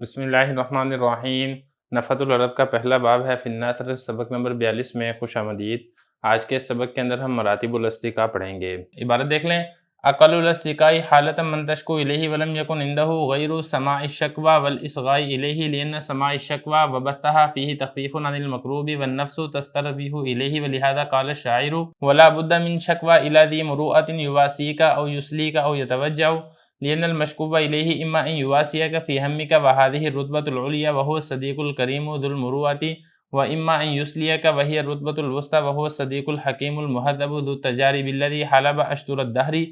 بسم اللہ الرحمن الرحیم۔ نفحۃ العرب کا پہلا باب ہے فی النثر، سبق نمبر 42 میں خوش آمدید۔ آج کے سبق کے اندر ہم مراتب الاصطقاء پڑھیں گے۔ عبارت دیکھ لیں، اقل الاصطقاء حالۃ من تشکو الیہ ولم یکن عنده غیر سماع الشکوى والاصغاء الیہ لان سماع الشکوى وبثها فیہ تخفیف عن المکروب والنفس تستربح الیہ ولہذا قال الشاعر ولا بد من شکوى الی ذی مروءۃ یواسیک او یسلیک او یتوجع لأن المشكوب إليه إما أن يواسيك في همك وهذه الرتبة العليا وهو الصديق الكريم ذو المروءة، وإما أن يسليك وهي الرتبة الوسطى وهو الصديق الحكيم المهذب ذو التجارب الذي حلب أشطر الدهر،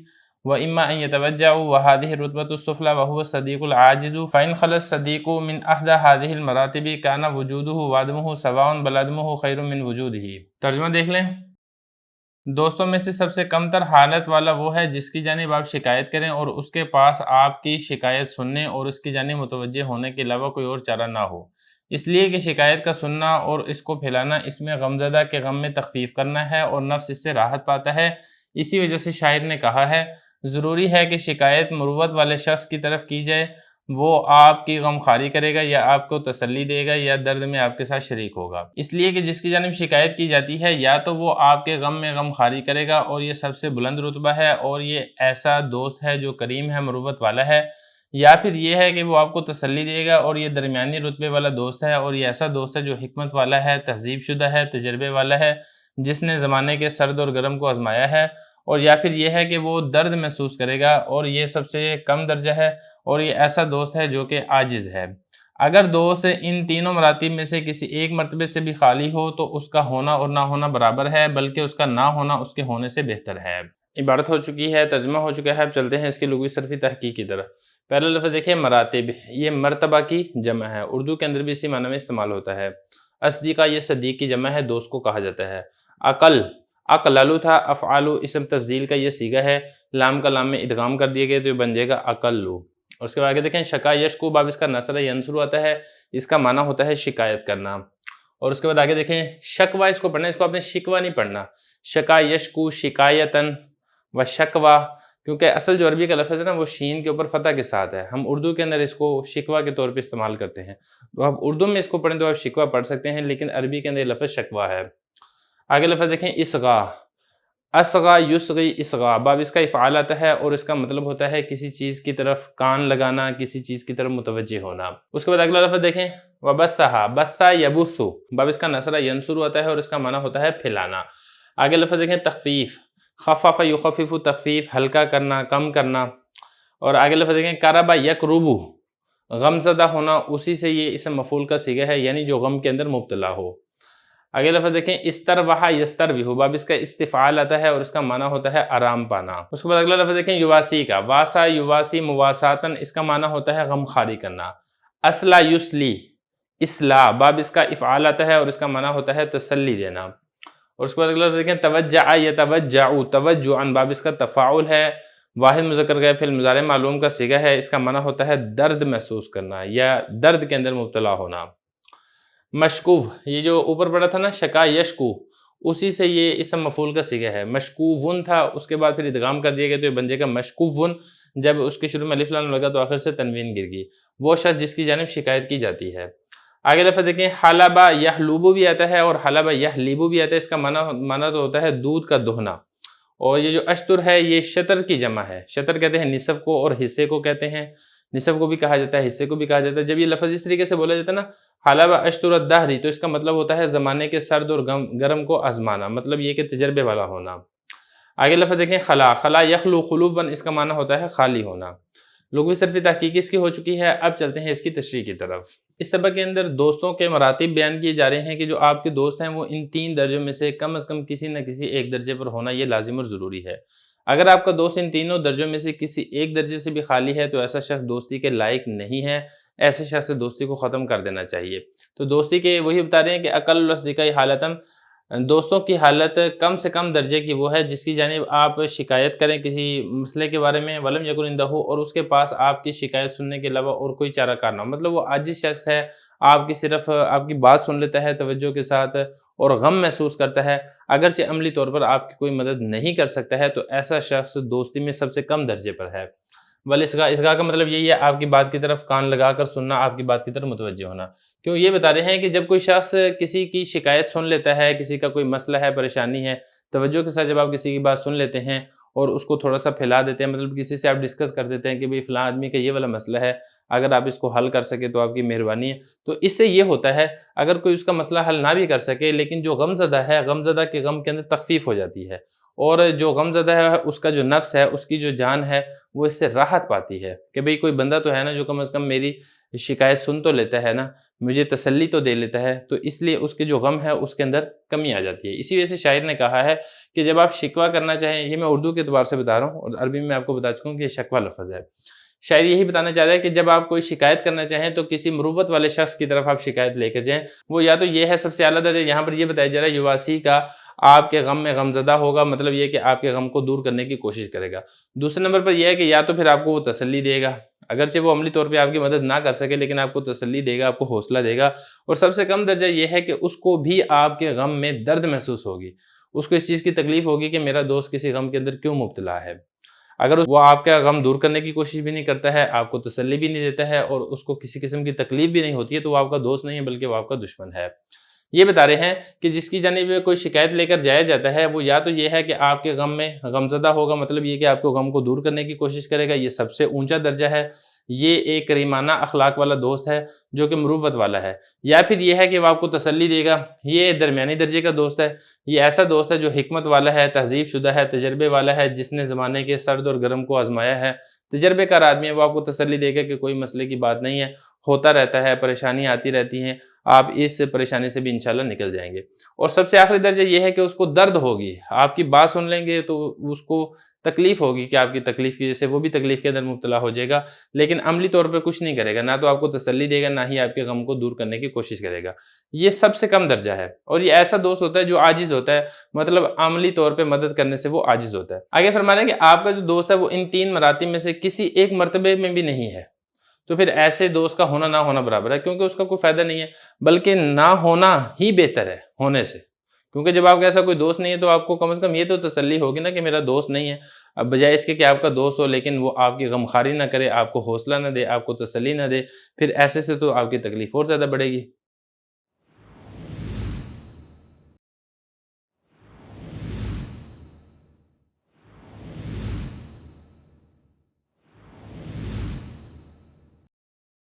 وإما أن يتوجع وهذه الرتبة السفلى وهو الصديق العاجز، فإن خلا الصديق من أحدى هذه المراتب كان وجوده وعدمه سواء بل عدمه خير من وجوده۔ ترجمہ دیکھ لیں، دوستوں میں سے سب سے کم تر حالت والا وہ ہے جس کی جانب آپ شکایت کریں اور اس کے پاس آپ کی شکایت سننے اور اس کی جانب متوجہ ہونے کے علاوہ کوئی اور چارہ نہ ہو، اس لیے کہ شکایت کا سننا اور اس کو پھیلانا اس میں غمزدہ کے غم میں تخفیف کرنا ہے اور نفس اس سے راحت پاتا ہے۔ اسی وجہ سے شاعر نے کہا ہے، ضروری ہے کہ شکایت مروت والے شخص کی طرف کی جائے، وہ آپ کی غم خواری کرے گا یا آپ کو تسلی دے گا یا درد میں آپ کے ساتھ شریک ہوگا، اس لیے کہ جس کی جانب شکایت کی جاتی ہے یا تو وہ آپ کے غم میں غم خواری کرے گا اور یہ سب سے بلند رتبہ ہے اور یہ ایسا دوست ہے جو کریم ہے، مروت والا ہے، یا پھر یہ ہے کہ وہ آپ کو تسلی دے گا اور یہ درمیانی رتبے والا دوست ہے اور یہ ایسا دوست ہے جو حکمت والا ہے، تہذیب شدہ ہے، تجربے والا ہے، جس نے زمانے کے سرد اور گرم کو آزمایا ہے، اور یا پھر یہ ہے کہ وہ درد محسوس کرے گا اور یہ سب سے کم درجہ ہے اور یہ ایسا دوست ہے جو کہ عاجز ہے۔ اگر دوست ان تینوں مراتب میں سے کسی ایک مرتبے سے بھی خالی ہو تو اس کا ہونا اور نہ ہونا برابر ہے، بلکہ اس کا نہ ہونا اس کے ہونے سے بہتر ہے۔ عبارت ہو چکی ہے، ترجمہ ہو چکا ہے، اب چلتے ہیں اس کی لغوی صرفی تحقیق کی طرف۔ پہلا لفظ دیکھیں، مراتب، یہ مرتبہ کی جمع ہے، اردو کے اندر بھی اسی معنی میں استعمال ہوتا ہے۔ اصدقاء، یہ صدیق کی جمع ہے، دوست کو کہا جاتا ہے۔ عقل، اقللو تھا، افعالو اسم تفضیل کا یہ صیغہ ہے، لام کا لام میں ادغام کر دیے گئے تو یہ بن جائے گا اقلو۔ اور اس کے بعد آگے دیکھیں، شکا یشکو، باب اس کا نصر ینصر آتا ہے، اس کا معنی ہوتا ہے شکایت کرنا۔ اور اس کے بعد آگے دیکھیں، شکوا اس کو پڑھنا ہے، اس کو آپ نے شکوا نہیں پڑھنا، شکا یشکو شکایتن و شکوا، کیونکہ اصل جو عربی کا لفظ ہے نا وہ شین کے اوپر فتح کے ساتھ ہے، ہم اردو کے اندر اس کو شکوا کے طور پہ استعمال کرتے ہیں، تو آپ اردو میں اس کو پڑھیں تو آپ شکوا پڑھ سکتے ہیں، لیکن عربی کے اندر یہ لفظ شکوا ہے۔ آگے لفظ دیکھیں، اسغا، اسغا یسغی اسغا، باب اس کا افعال آتا ہے اور اس کا مطلب ہوتا ہے کسی چیز کی طرف کان لگانا، کسی چیز کی طرف متوجہ ہونا۔ اس کے بعد اگلا لفظ دیکھیں، وبثھا، بثھا یبث، باب اس کا نصر ینصر آتا ہے اور اس کا معنی ہوتا ہے پھیلانا۔ آگے لفظ دیکھیں، تخفیف، خفف یخفف، تخفیف، ہلکا کرنا، کم کرنا۔ اور آگے لفظ دیکھیں، کرب یکرب، غم زدہ ہونا، اسی سے یہ اسم مفعول کا صیغہ ہے، یعنی جو غم کے اندر مبتلا ہو۔ آگے لفظ دیکھیں، استربح یستربح، باب اس کا استفعال آتا ہے اور اس کا معنی ہوتا ہے آرام پانا۔ اس کے بعد اگلا لفظ دیکھیں، یواسی کا، واسا یواسی مواساتن، اس کا معنی ہوتا ہے غم خواری کرنا۔ اسلا یسلی، اصلاح، باب اس کا افعال آتا ہے اور اس کا معنی ہوتا ہے تسلی دینا۔ اور اس کے بعد اگلا لفظ دیکھیں، توجع یتوجع، توجعا، باب اس کا تفاعل ہے، واحد مذکر کا فعل مضارع معلوم کا صیغہ ہے، اس کا معنی ہوتا ہے درد محسوس کرنا یا درد کے اندر مبتلا ہونا۔ مشکوو، یہ جو اوپر پڑا تھا نا شکا یشکو، اسی سے یہ اسم مفعول کا صیغہ ہے، مشکوون تھا، اس کے بعد پھر ادغام کر دیا گیا تو یہ بن جائے گا مشکوون، جب اس کے شروع میں الف لام لگا تو آخر سے تنوین گر گئی، وہ شخص جس کی جانب شکایت کی جاتی ہے۔ آگے لفظ دیکھیں، حلبا یحلوبو بھی آتا ہے اور حلبا یحلیبو بھی آتا ہے، اس کا معنی تو ہوتا ہے دودھ کا دہنا۔ اور یہ جو اشتر ہے یہ شطر کی جمع ہے، شطر کہتے ہیں نصف کو اور حصے کو کہتے ہیں، نصف کو بھی کہا جاتا ہے، حصے کو بھی کہا جاتا ہے۔ جب یہ لفظ اس طریقے سے بولا جاتا ہے نا، حلب اشتر الدہری، تو اس کا مطلب ہوتا ہے زمانے کے سرد اور گرم کو آزمانا، مطلب یہ کہ تجربے والا ہونا۔ آگے لفظ دیکھیں، خلا، خلا یخلو خلوباً، اس کا معنی ہوتا ہے خالی ہونا۔ لغوی صرفی تحقیق اس کی ہو چکی ہے، اب چلتے ہیں اس کی تشریح کی طرف۔ اس سبق کے اندر دوستوں کے مراتب بیان کیے جا رہے ہیں کہ جو آپ کے دوست ہیں وہ ان تین درجوں میں سے کم از کم کسی نہ کسی ایک درجے پر ہونا یہ لازم اور ضروری ہے۔ اگر آپ کا دوست ان تینوں درجوں میں سے کسی ایک درجے سے بھی خالی ہے تو ایسا شخص دوستی کے لائق نہیں ہے، ایسے شخص سے دوستی کو ختم کر دینا چاہیے۔ تو دوستی کے وہی بتا رہے ہیں کہ اقل الاصدقاء حالتاً، دوستوں کی حالت کم سے کم درجے کی وہ ہے جس کی جانب آپ شکایت کریں کسی مسئلے کے بارے میں، ولم یکن عندہ، اور اس کے پاس آپ کی شکایت سننے کے علاوہ اور کوئی چارہ کار نہ ہو، مطلب وہ عاجز شخص ہے، آپ کی صرف آپ کی بات سن لیتا ہے توجہ کے ساتھ اور غم محسوس کرتا ہے، اگرچہ عملی طور پر آپ کی کوئی مدد نہیں کر سکتا ہے، تو ایسا شخص دوستی میں سب سے کم درجے پر ہے۔ وَالْإِصْغَاء، اصغاء کا مطلب یہی ہے آپ کی بات کی طرف کان لگا کر سننا، آپ کی بات کی طرف متوجہ ہونا۔ کیوں یہ بتا رہے ہیں کہ جب کوئی شخص کسی کی شکایت سن لیتا ہے، کسی کا کوئی مسئلہ ہے، پریشانی ہے، توجہ کے ساتھ جب آپ کسی کی بات سن لیتے ہیں اور اس کو تھوڑا سا پھیلا دیتے ہیں، مطلب کسی سے آپ ڈسکس کر دیتے ہیں کہ بھئی فلاں آدمی کا یہ والا مسئلہ ہے، اگر آپ اس کو حل کر سکے تو آپ کی مہربانی ہے۔ تو اس سے یہ ہوتا ہے اگر کوئی اس کا مسئلہ حل نہ بھی کر سکے لیکن جو غم زدہ ہے، غم زدہ کے غم کے اندر تخفیف ہو جاتی ہے، اور جو غم زدہ ہے اس کا جو نفس ہے، اس کی جو جان ہے وہ اس سے راحت پاتی ہے کہ بھئی کوئی بندہ تو ہے نا جو کم از کم میری شکایت سن تو لیتا ہے نا، مجھے تسلی تو دے لیتا ہے، تو اس لیے اس کے جو غم ہے اس کے اندر کمی آ جاتی ہے۔ اسی وجہ سے شاعر نے کہا ہے کہ جب آپ شکوہ کرنا چاہیں، یہ میں اردو کے اعتبار سے بتا رہا ہوں اور عربی میں آپ کو بتا چکا ہوں کہ یہ شکوہ لفظ ہے۔ شاعر یہی بتانا چاہ رہا ہے کہ جب آپ کوئی شکایت کرنا چاہیں تو کسی مروت والے شخص کی طرف آپ شکایت لے کر جائیں، وہ یا تو یہ ہے سب سے اعلیٰ درجہ، یہاں پر یہ بتایا جا رہا ہے یواسی کا، آپ کے غم میں غم زدہ ہوگا، مطلب یہ کہ آپ کے غم کو دور کرنے کی کوشش کرے گا۔ دوسرے نمبر پر یہ ہے کہ یا تو پھر آپ کو وہ تسلی دے گا، اگرچہ وہ عملی طور پہ آپ کی مدد نہ کر سکے لیکن آپ کو تسلی دے گا، آپ کو حوصلہ دے گا، اور سب سے کم درجہ یہ ہے کہ اس کو بھی آپ کے غم میں درد محسوس ہوگی، اس کو اس چیز کی تکلیف ہوگی کہ میرا دوست کسی غم کے اندر کیوں مبتلا ہے۔ اگر وہ آپ کا غم دور کرنے کی کوشش بھی نہیں کرتا ہے، آپ کو تسلی بھی نہیں دیتا ہے اور اس کو کسی قسم کی تکلیف بھی نہیں ہوتی ہے، تو وہ آپ کا دوست نہیں ہے بلکہ وہ آپ کا دشمن ہے۔ یہ بتا رہے ہیں کہ جس کی جانب کوئی شکایت لے کر جایا جاتا ہے وہ یا تو یہ ہے کہ آپ کے غم میں غمزدہ ہوگا، مطلب یہ کہ آپ کو غم کو دور کرنے کی کوشش کرے گا، یہ سب سے اونچا درجہ ہے، یہ ایک کریمانہ اخلاق والا دوست ہے جو کہ مروت والا ہے۔ یا پھر یہ ہے کہ وہ آپ کو تسلی دے گا، یہ درمیانی درجے کا دوست ہے، یہ ایسا دوست ہے جو حکمت والا ہے، تہذیب شدہ ہے، تجربے والا ہے، جس نے زمانے کے سرد اور گرم کو آزمایا ہے، تجربے کار آدمی ہے، وہ آپ کو تسلی دے گا کہ کوئی مسئلے کی بات نہیں ہے، ہوتا رہتا ہے، پریشانی آتی رہتی ہیں، آپ اس پریشانی سے بھی انشاءاللہ نکل جائیں گے۔ اور سب سے آخری درجہ یہ ہے کہ اس کو درد ہوگی، آپ کی بات سن لیں گے تو اس کو تکلیف ہوگی کہ آپ کی تکلیف کی وجہ سے وہ بھی تکلیف کے اندر مبتلا ہو جائے گا، لیکن عملی طور پر کچھ نہیں کرے گا، نہ تو آپ کو تسلی دے گا، نہ ہی آپ کے غم کو دور کرنے کی کوشش کرے گا۔ یہ سب سے کم درجہ ہے، اور یہ ایسا دوست ہوتا ہے جو عاجز ہوتا ہے، مطلب عملی طور پہ مدد کرنے سے وہ عاجز ہوتا ہے۔ آگے فرما رہے ہیں کہ آپ کا جو دوست ہے وہ ان 3 مراتب میں سے کسی ایک مرتبے میں بھی نہیں ہے، تو پھر ایسے دوست کا ہونا نہ ہونا برابر ہے، کیونکہ اس کا کوئی فائدہ نہیں ہے، بلکہ نہ ہونا ہی بہتر ہے ہونے سے۔ کیونکہ جب آپ کا ایسا کوئی دوست نہیں ہے تو آپ کو کم از کم یہ تو تسلی ہوگی نا کہ میرا دوست نہیں ہے، اب بجائے اس کے کہ آپ کا دوست ہو لیکن وہ آپ کی غمخواری نہ کرے، آپ کو حوصلہ نہ دے، آپ کو تسلی نہ دے، پھر ایسے سے تو آپ کی تکلیف اور زیادہ بڑھے گی۔